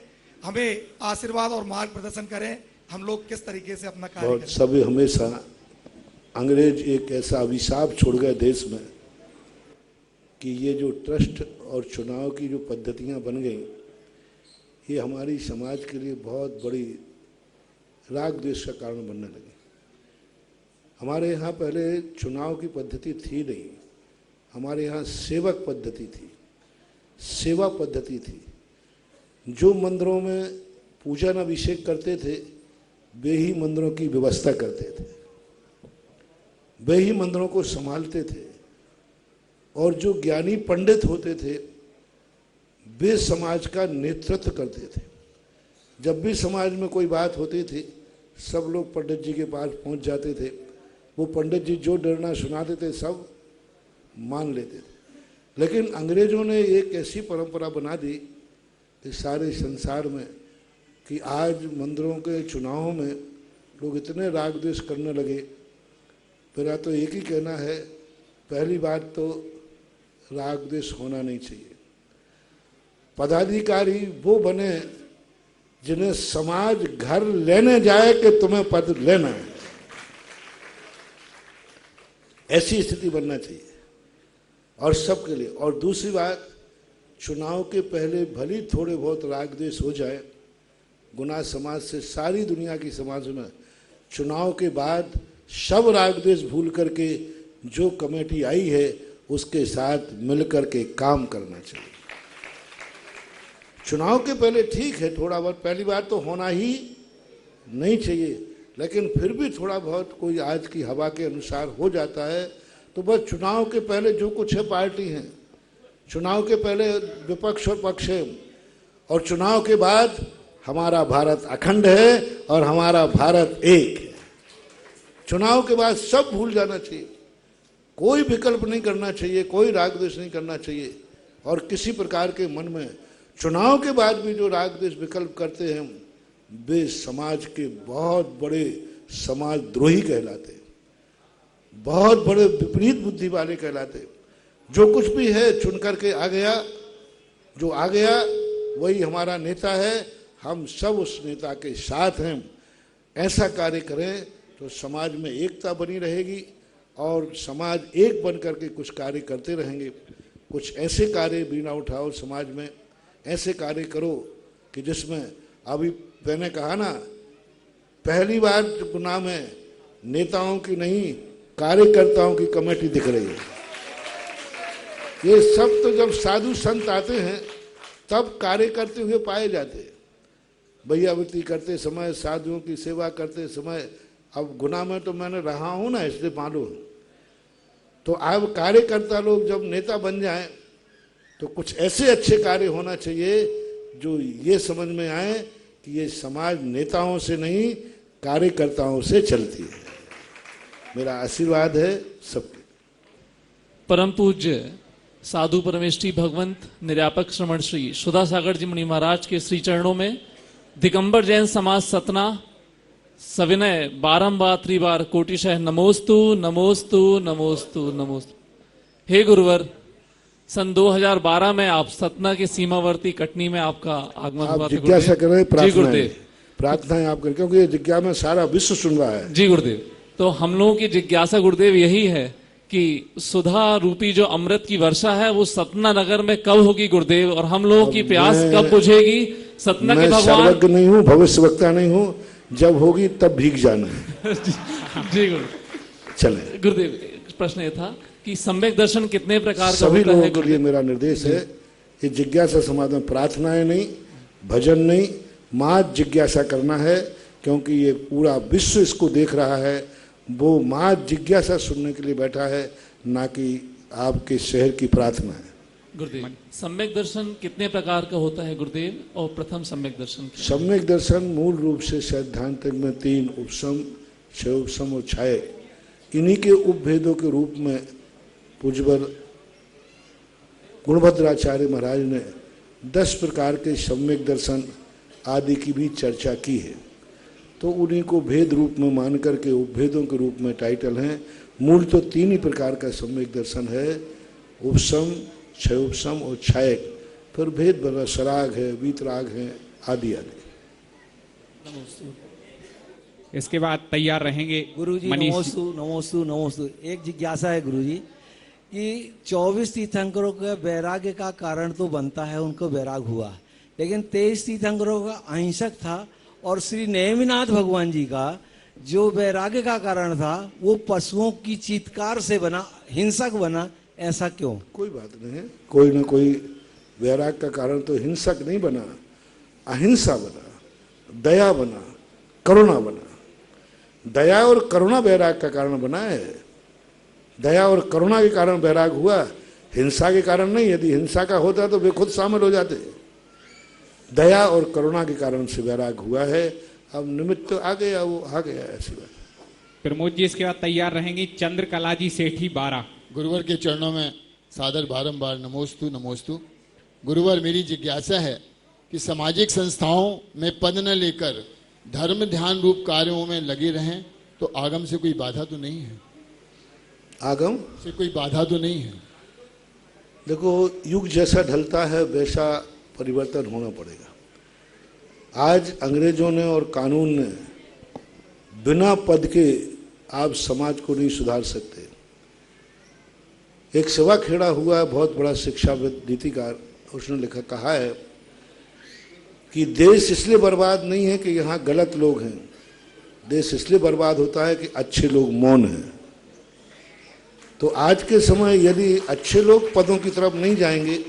हमें आशीर्वाद और मार्गदर्शन करें, हम लोग किस तरीके से अपना कार्य करें। सभी हमेशा अंग्रेज एक ऐसा अभिशाप छोड़ गए देश में कि ये जो ट्रस्ट और चुनाव की जो पद्धतियां बन गई, ये हमारी समाज के लिए बहुत बड़ी राग द्वेष का कारण बनने लगी। हमारे यहाँ पहले चुनाव की पद्धति थी नहीं, हमारे यहाँ सेवक पद्धति थी, सेवा पद्धति थी। जो मंदिरों में पूजन अभिषेक करते थे वे ही मंदिरों की व्यवस्था करते थे, वे ही मंदिरों को संभालते थे, और जो ज्ञानी पंडित होते थे वे समाज का नेतृत्व करते थे। जब भी समाज में कोई बात होती थी सब लोग पंडित जी के पास पहुंच जाते थे, वो पंडित जी जो डरना सुनाते थे सब मान लेते थे। लेकिन अंग्रेजों ने एक ऐसी परंपरा बना दी इस सारे संसार में कि आज मंदिरों के चुनावों में लोग इतने राग द्वेष करने लगे। मेरा तो एक ही कहना है, पहली बात तो राग द्वेष होना नहीं चाहिए। पदाधिकारी वो बने जिन्हें समाज घर लेने जाए कि तुम्हें पद लेना है, ऐसी स्थिति बनना चाहिए और सबके लिए। और दूसरी बात, चुनाव के पहले भली थोड़े बहुत राग द्वेष हो जाए गुना समाज से, सारी दुनिया की समाज में चुनाव के बाद सब राग द्वेष भूल करके जो कमेटी आई है उसके साथ मिलकर के काम करना चाहिए। चुनाव के पहले ठीक है, थोड़ा बहुत, पहली बार तो होना ही नहीं चाहिए, लेकिन फिर भी थोड़ा बहुत कोई आज की हवा के अनुसार हो जाता है तो बस चुनाव के पहले जो कुछ है पार्टी है, चुनाव के पहले विपक्ष और पक्ष है, और चुनाव के बाद हमारा भारत अखंड है और हमारा भारत एक है। चुनाव के बाद सब भूल जाना चाहिए, कोई विकल्प नहीं करना चाहिए, कोई राग द्वेष नहीं करना चाहिए। और किसी प्रकार के मन में चुनाव के बाद भी जो राग द्वेष विकल्प करते हैं वे समाज के बहुत बड़े समाजद्रोही कहलाते, बहुत बड़े विपरीत बुद्धि वाले कहलाते। जो कुछ भी है चुन करके आ गया, जो आ गया वही हमारा नेता है, हम सब उस नेता के साथ हैं। ऐसा कार्य करें तो समाज में एकता बनी रहेगी और समाज एक बन करके कुछ कार्य करते रहेंगे। कुछ ऐसे कार्य भी ना उठाओ समाज में, ऐसे कार्य करो कि जिसमें अभी मैंने कहा ना, पहली बार गुनाह में नेताओं की नहीं कार्यकर्ताओं की कमेटी दिख रही है। ये सब तो जब साधु संत आते हैं तब कार्य करते हुए पाए जाते हैं। भैयावृत्ति करते समय, साधुओं की सेवा करते समय, अब गुनाह में तो मैंने रहा हूं ना इसलिए मालूम। तो अब कार्यकर्ता लोग जब नेता बन जाएं तो कुछ ऐसे अच्छे कार्य होना चाहिए जो ये समझ में आए कि ये समाज नेताओं से नहीं कार्यकर्ताओं से चलती है। मेरा आशीर्वाद है सबके। परम पूज्य साधु परमेष्ठी भगवंत निर्यापक श्रमण श्री सुधा सागर जी मुनि महाराज के श्री चरणों में दिगंबर जैन समाज सतना सविनय बारंबार त्रिबार कोटिशः नमोस्तु नमोस्तु नमोस्तु नमोस्तु। हे गुरुवर, सन 2012 में आप सतना के सीमावर्ती कटनी में आपका आगमन हुआ था। जिज्ञासा करें, प्रार्थनाएं आप करें, क्योंकि ये जिज्ञासा में सारा विश्व सुन रहा है। जी गुरुदेव, तो हम लोगों की जिज्ञासा गुरुदेव यही है कि सुधा रूपी जो अमृत की वर्षा है वो सतना नगर में कब होगी गुरुदेव, और हम लोगों की प्यास कब बुझेगी? सतना के भगवान, मैं सर्वज्ञ नहीं हूँ, भविष्यवक्ता नहीं हूँ, जब होगी तब भीग जाना है। जी गुरुदेव। चले गुरुदेव, प्रश्न ये था कि सम्यक दर्शन कितने प्रकार का सभी होता है? लोगों के लिए मेरा निर्देश है, ये जिज्ञासा समाज में प्रार्थनाएं नहीं, भजन नहीं, माँ जिज्ञासा करना है, क्योंकि ये पूरा विश्व इसको देख रहा है। वो माँ जिज्ञासा सुनने के लिए बैठा है, ना कि आपके शहर की प्रार्थना है। गुरुदेव, सम्यक दर्शन कितने प्रकार का होता है गुरुदेव, और प्रथम सम्यक दर्शन? सम्यक दर्शन मूल रूप से सैद्धांतिक में 3 उपसम, 6 उपसम और छाय, इन्हीं के उपभेदों के रूप में पूज्यवर गुणभद्राचार्य महाराज ने 10 प्रकार के सम्यक दर्शन आदि की भी चर्चा की है। तो उन्हीं को भेद रूप में मान करके उपभेदों के रूप में टाइटल हैं। मूल तो 3 ही प्रकार का सम्यक दर्शन है, उपसम, 6 उपसम और छायक। फिर भेद बना सराग है, वीतराग है, आदि आदि। इसके बाद तैयार रहेंगे गुरुजी। नमोस्तु नमोस्तु नमोस्तु। एक जिज्ञासा है गुरुजी कि 24 तीर्थंकरों का वैराग्य का कारण तो बनता है, उनको वैराग हुआ, लेकिन 23 तीर्थंकरों का अहिंसक था, और श्री नेमिनाथ भगवान जी का जो वैराग्य का कारण था वो पशुओं की चीत्कार से बना, हिंसक बना, ऐसा क्यों? कोई बात नहीं है, कोई ना कोई वैराग का कारण तो हिंसक नहीं बना, अहिंसा बना, दया बना, करुणा बना। दया और करुणा वैराग का कारण बना है। दया और करुणा के कारण वैराग हुआ, हिंसा के कारण नहीं। यदि हिंसा का होता तो वे खुद शामिल हो जाते। दया और करुणा के कारण से वैराग हुआ है। अब निमित्त तो आ गया, वो आ गया, ऐसी बात। प्रमोद जी, इसके बाद तैयार रहेंगी चंद्रकला जी सेठी 12। गुरुवर के चरणों में सादर बारंबार नमोस्तु नमोस्तु। गुरुवर, मेरी जिज्ञासा है कि सामाजिक संस्थाओं में पद न लेकर धर्म ध्यान रूप कार्यों में लगे रहें तो आगम से कोई बाधा तो नहीं है? आगम से कोई बाधा तो नहीं है? देखो, युग जैसा ढलता है वैसा परिवर्तन होना पड़ेगा। आज अंग्रेजों ने और कानून ने बिना पद के आप समाज को नहीं सुधार सकते। एक सभा खेड़ा हुआ है, बहुत बड़ा शिक्षाविद नीतिकार, उसने लिखा कहा है कि देश इसलिए बर्बाद नहीं है कि यहाँ गलत लोग हैं, देश इसलिए बर्बाद होता है कि अच्छे लोग मौन हैं। तो आज के समय यदि अच्छे लोग पदों की तरफ नहीं जाएंगे,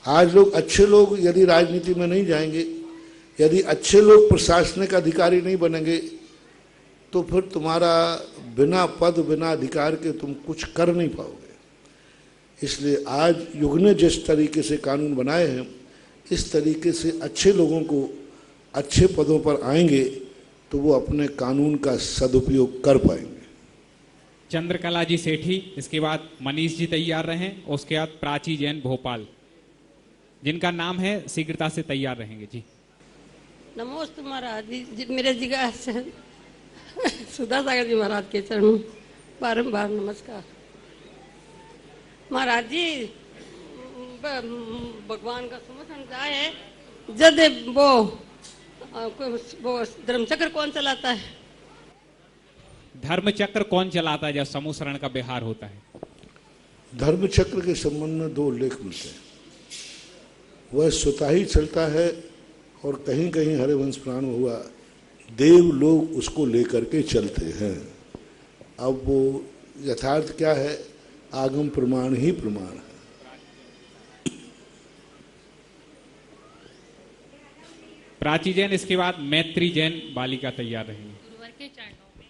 आज लोग अच्छे लोग यदि राजनीति में नहीं जाएंगे, यदि अच्छे लोग प्रशासनिक अधिकारी नहीं बनेंगे, तो फिर तुम्हारा बिना पद बिना अधिकार के तुम कुछ कर नहीं पाओगे। इसलिए आज युग ने जिस तरीके से कानून बनाए हैं, इस तरीके से अच्छे लोगों को अच्छे पदों पर आएंगे तो वो अपने कानून का सदुपयोग कर पाएंगे। चंद्रकला जी सेठी, इसके बाद मनीष जी तैयार रहें, और उसके बाद प्राची जैन भोपाल, जिनका नाम है शीघ्रता से तैयार रहेंगे जी। नमोस्तु महाराज जी, मेरे जिगर से सुधा सागर जी महाराज के चरणों बारंबार नमस्कार। महाराज जी, भगवान का समर्थन जाए जब वो धर्मचक्र कौन चलाता है? धर्मचक्र कौन चलाता है जब समूह शरण का विहार होता है? धर्मचक्र के संबंध में 2 उल्लेख मिलते हैं। वह स्वतः ही चलता है और कहीं कहीं हरिवंश पुराण में हुआ देव लोग उसको लेकर के चलते हैं। अब वो यथार्थ क्या है? आगम प्रमाण ही प्रमाण है। प्राची जैन, इसके बाद मैत्री जैन बालिका तैयार रहेंगे। गुरुवर के चरणों में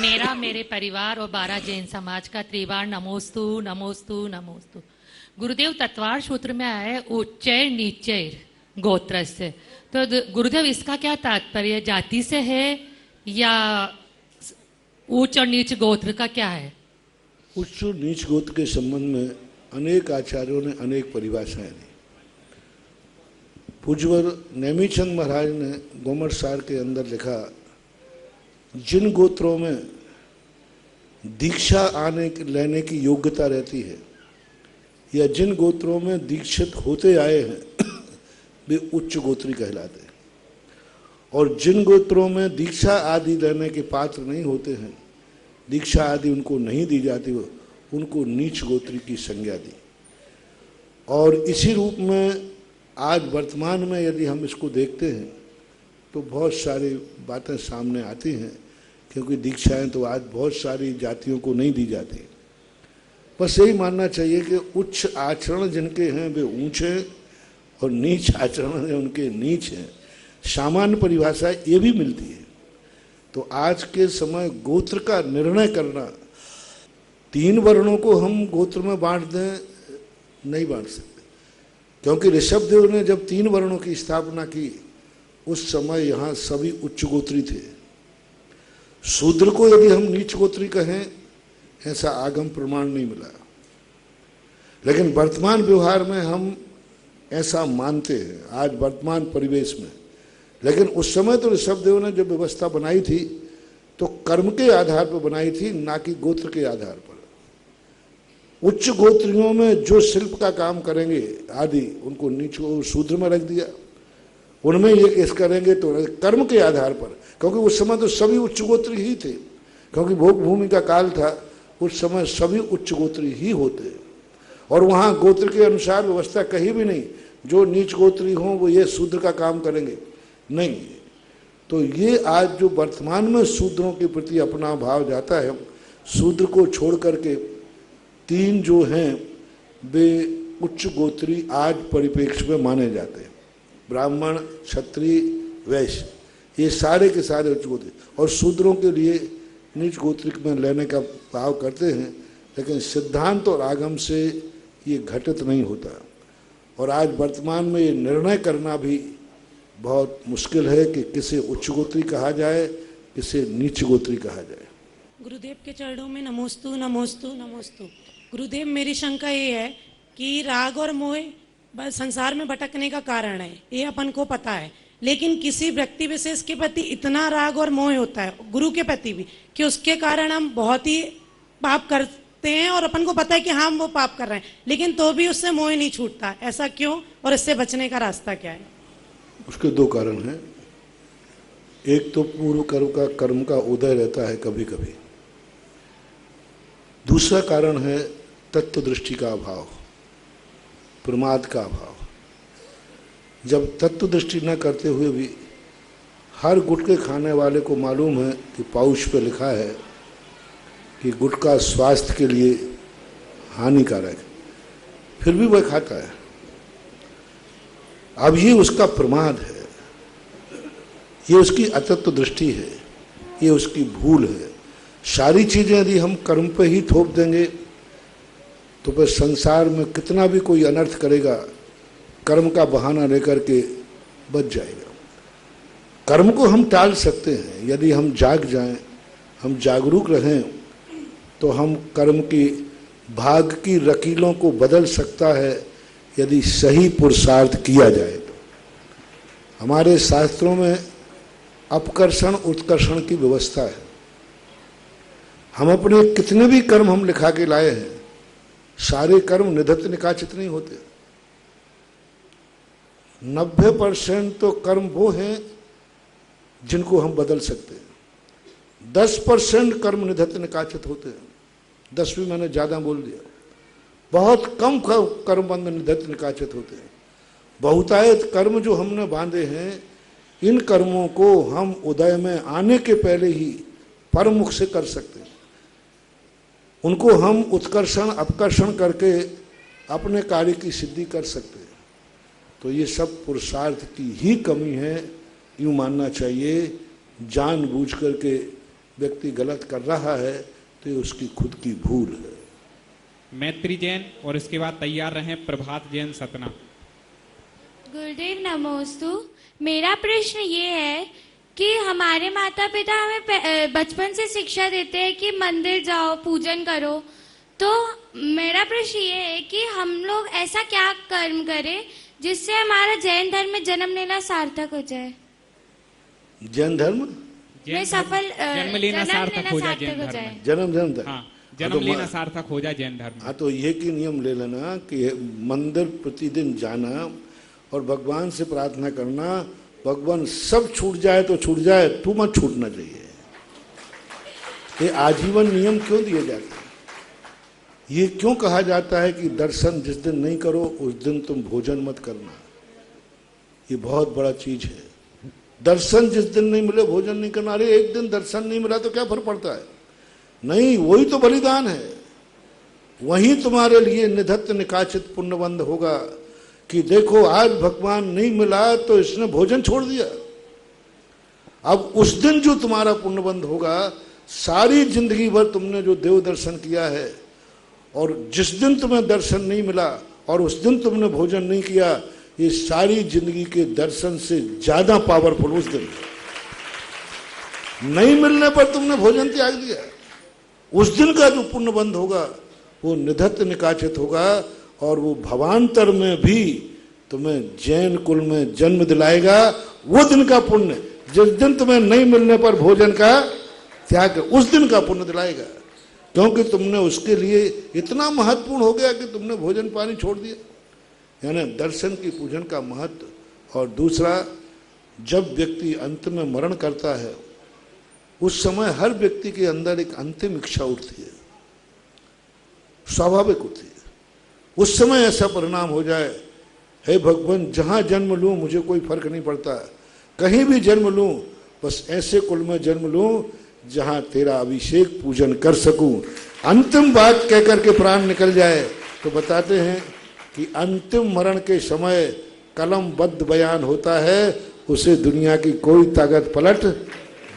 मेरा, मेरे परिवार और 12 जैन समाज का त्रिवार नमोस्तु नमोस्तु नमोस्तु। गुरुदेव तत्वार सूत्र में आया उच्चैर नीचैर गोत्र से, तो गुरुदेव इसका क्या तात्पर्य? जाति से है या उच्च और नीच गोत्र का क्या है? उच्च और नीच गोत्र के संबंध में अनेक आचार्यों ने अनेक परिभाषाएं दी। पूज्यवर नेमीचंद महाराज ने गोमर सार के अंदर लिखा, जिन गोत्रों में दीक्षा लेने की योग्यता रहती है या जिन गोत्रों में दीक्षित होते आए हैं वे उच्च गोत्री कहलाते हैं, और जिन गोत्रों में दीक्षा आदि लेने के पात्र नहीं होते हैं, दीक्षा आदि उनको नहीं दी जाती, उनको नीच गोत्री की संज्ञा दी। और इसी रूप में आज वर्तमान में यदि हम इसको देखते हैं तो बहुत सारी बातें सामने आती हैं, क्योंकि दीक्षाएं तो आज बहुत सारी जातियों को नहीं दी जाती। बस यही मानना चाहिए कि उच्च आचरण जिनके हैं वे ऊंचे और नीच आचरण उनके नीच हैं। सामान्य परिभाषा ये भी मिलती है। तो आज के समय गोत्र का निर्णय करना, 3 वर्णों को हम गोत्र में बांट दें, नहीं बांट सकते, क्योंकि ऋषभदेव ने जब 3 वर्णों की स्थापना की उस समय यहाँ सभी उच्च गोत्री थे। शूद्र को यदि हम नीच गोत्री कहें, ऐसा आगम प्रमाण नहीं मिला, लेकिन वर्तमान व्यवहार में हम ऐसा मानते हैं आज वर्तमान परिवेश में। लेकिन उस समय तो ऋषभदेव ने जब व्यवस्था बनाई थी तो कर्म के आधार पर बनाई थी, ना कि गोत्र के आधार पर। उच्च गोत्रियों में जो शिल्प का काम करेंगे आदि, उनको नीच शूद्र में रख दिया। उनमें ये इस करेंगे तो कर्म के आधार पर, क्योंकि उस समय तो सभी उच्च गोत्री ही थे, क्योंकि भोग भूमि का काल था। उस समय सभी उच्च गोत्री ही होते, और वहाँ गोत्र के अनुसार व्यवस्था कहीं भी नहीं जो नीच गोत्री हों वो ये शूद्र का काम करेंगे, नहीं। तो ये आज जो वर्तमान में शूद्रों के प्रति अपना भाव जाता है, शूद्र को छोड़ करके 3 जो हैं वे उच्च गोत्री आज परिप्रेक्ष्य में माने जाते हैं। ब्राह्मण, क्षत्रिय, वैश्य, ये सारे के सारे उच्च गोत्री, और शूद्रों के लिए नीच गोत्रिक में लेने का भाव करते हैं। लेकिन सिद्धांत और आगम से ये घटित नहीं होता, और आज वर्तमान में ये निर्णय करना भी बहुत मुश्किल है कि किसे उच्च गोत्री कहा जाए, किसे नीच गोत्री कहा जाए। गुरुदेव के चरणों में नमोस्तु नमोस्तु नमोस्तु। गुरुदेव, मेरी शंका ये है कि राग और मोह बस संसार में भटकने का कारण है, ये अपन को पता है, लेकिन किसी व्यक्ति विशेष के प्रति इतना राग और मोह होता है, गुरु के प्रति भी, कि उसके कारण हम बहुत ही पाप करते हैं, और अपन को पता है कि हाँ हम वो पाप कर रहे हैं, लेकिन तो भी उससे मोह नहीं छूटता। ऐसा क्यों, और इससे बचने का रास्ता क्या है? उसके 2 कारण हैं। एक तो पूर्व कर्म का उदय रहता है कभी कभी। दूसरा कारण है तत्व दृष्टि का अभाव, प्रमाद का अभाव। जब तत्व दृष्टि न करते हुए भी हर गुटके खाने वाले को मालूम है कि पाउच पे लिखा है कि गुटखा स्वास्थ्य के लिए हानिकारक है, फिर भी वह खाता है। अब ये उसका प्रमाद है, ये उसकी अतत्व दृष्टि है, ये उसकी भूल है। सारी चीजें यदि हम कर्म पे ही थोप देंगे तो फिर संसार में कितना भी कोई अनर्थ करेगा, कर्म का बहाना लेकर के बच जाएगा। कर्म को हम टाल सकते हैं यदि हम जाग जाएं, हम जागरूक रहें, तो हम कर्म की भाग की रकीलों को बदल सकता है यदि सही पुरुषार्थ किया जाए तो। हमारे शास्त्रों में अपकर्षण उत्कर्षण की व्यवस्था है। हम अपने कितने भी कर्म हम लिखा के लाए हैं, सारे कर्म निधत्त निकाचित नहीं होते। 90% तो कर्म वो हैं जिनको हम बदल सकते हैं। 10% कर्म निधत्त निकाचित होते हैं। 10 भी मैंने ज्यादा बोल दिया। बहुत कम कर्म बंध निधत्त निकाचित होते हैं। बहुतायत कर्म जो हमने बांधे हैं, इन कर्मों को हम उदय में आने के पहले ही परमुख से कर सकते हैं। उनको हम उत्कर्षण अपकर्षण करके अपने कार्य की सिद्धि कर सकते हैं। तो ये सब पुरुषार्थ की ही कमी है, यूँ मानना चाहिए। जानबूझ करके व्यक्ति गलत कर रहा है तो ये उसकी खुद की भूल है। मैत्री जैन और इसके बाद तैयार रहे प्रभात जैन सतना। गुरुदेव नमोस्तु। मेरा प्रश्न ये है कि हमारे माता पिता हमें बचपन से शिक्षा देते हैं कि मंदिर जाओ, पूजन करो। तो मेरा प्रश्न ये है कि हम लोग ऐसा क्या कर्म करें जिससे हमारा जैन धर्म में जन्म लेना सार्थक हो जाए। जैन धर्म में सफल जन्म लेना सार्थक हो जाए जैन धर्म में। जन्म तक। हाँ, जन्म लेना सार्थक हो जाए जैन धर्म। हाँ, तो ये कि नियम ले लेना कि मंदिर प्रतिदिन जाना और भगवान से प्रार्थना करना, भगवान सब छूट जाए तो छूट जाए, तू मत छूटना चाहिए। ये आजीवन नियम क्यों दिए जाते हैं? ये क्यों कहा जाता है कि दर्शन जिस दिन नहीं करो उस दिन तुम भोजन मत करना? ये बहुत बड़ा चीज है। दर्शन जिस दिन नहीं मिले भोजन नहीं करना। अरे एक दिन दर्शन नहीं मिला तो क्या फर्क पड़ता है? नहीं, वही तो बलिदान है। वही तुम्हारे लिए निधत्त निकाचित पुण्यबंध होगा कि देखो आज भगवान नहीं मिला तो इसने भोजन छोड़ दिया। अब उस दिन जो तुम्हारा पुण्यबंध होगा, सारी जिंदगी भर तुमने जो देव दर्शन किया है और जिस दिन तुम्हें दर्शन नहीं मिला और उस दिन तुमने भोजन नहीं किया, ये सारी जिंदगी के दर्शन से ज्यादा पावरफुल उस दिन। नहीं मिलने पर तुमने भोजन त्याग दिया, उस दिन का जो पुण्यबंध होगा वो निधत्त निकाचित होगा और वो भवांतर में भी तुम्हें जैन कुल में जन्म दिलाएगा। वो दिन का पुण्य जिस दिन तुम्हें नहीं मिलने पर भोजन का त्याग, उस दिन का पुण्य दिलाएगा, क्योंकि तुमने उसके लिए इतना महत्वपूर्ण हो गया कि तुमने भोजन पानी छोड़ दिया। यानी दर्शन की पूजन का महत्व। और दूसरा, जब व्यक्ति अंत में मरण करता है उस समय हर व्यक्ति के अंदर एक अंतिम इच्छा उठती है, स्वाभाविक होती है। उस समय ऐसा परिणाम हो जाए, हे भगवान जहाँ जन्म लूँ मुझे कोई फर्क नहीं पड़ता, कहीं भी जन्म लूँ, बस ऐसे कुल में जन्म लूँ जहाँ तेरा अभिषेक पूजन कर सकूँ। अंतिम बात कह करके प्राण निकल जाए तो बताते हैं कि अंतिम मरण के समय कलमबद्ध बयान होता है, उसे दुनिया की कोई ताकत पलट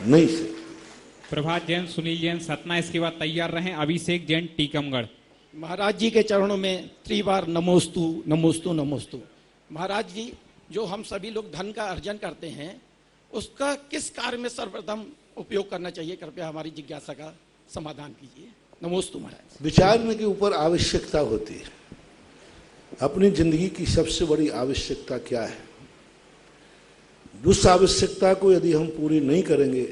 नहीं सकती। प्रभात जैन सुनील जैन सतना। इसके बाद तैयार रहे अभिषेक जैन टीकमगढ़। महाराज जी के चरणों में त्रिबार नमोस्तु नमोस्तु नमोस्तु। महाराज जी, जो हम सभी लोग धन का अर्जन करते हैं उसका किस कार्य में सर्वप्रथम उपयोग करना चाहिए? कृपया हमारी जिज्ञासा का समाधान कीजिए। नमोस्तु महाराज। विचारने के ऊपर आवश्यकता होती है। अपनी जिंदगी की सबसे बड़ी आवश्यकता क्या है? उस आवश्यकता को यदि हम पूरी नहीं करेंगे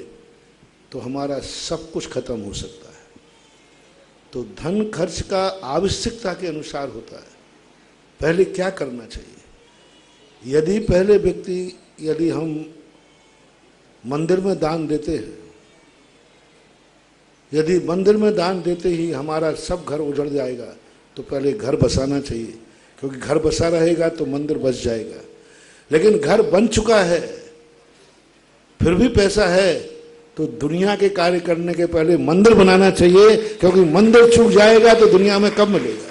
तो हमारा सब कुछ खत्म हो सकता है। तो धन खर्च का आवश्यकता के अनुसार होता है। पहले क्या करना चाहिए? यदि पहले व्यक्ति, यदि हम मंदिर में दान देते हैं, यदि मंदिर में दान देते ही हमारा सब घर उजड़ जाएगा तो पहले घर बसाना चाहिए, क्योंकि घर बसा रहेगा तो मंदिर बस जाएगा। लेकिन घर बन चुका है फिर भी पैसा है तो दुनिया के कार्य करने के पहले मंदिर बनाना चाहिए, क्योंकि मंदिर छूट जाएगा तो दुनिया में कब मिलेगा।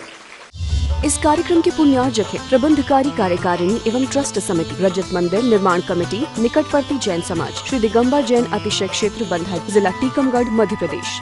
इस कार्यक्रम के पुण्यार्जक है प्रबंधकारी कार्यकारिणी एवं ट्रस्ट समिति, रजत मंदिर निर्माण कमेटी, निकटवर्ती जैन समाज, श्री दिगंबर जैन अतिशय क्षेत्र बंधर, जिला टीकमगढ़, मध्य प्रदेश।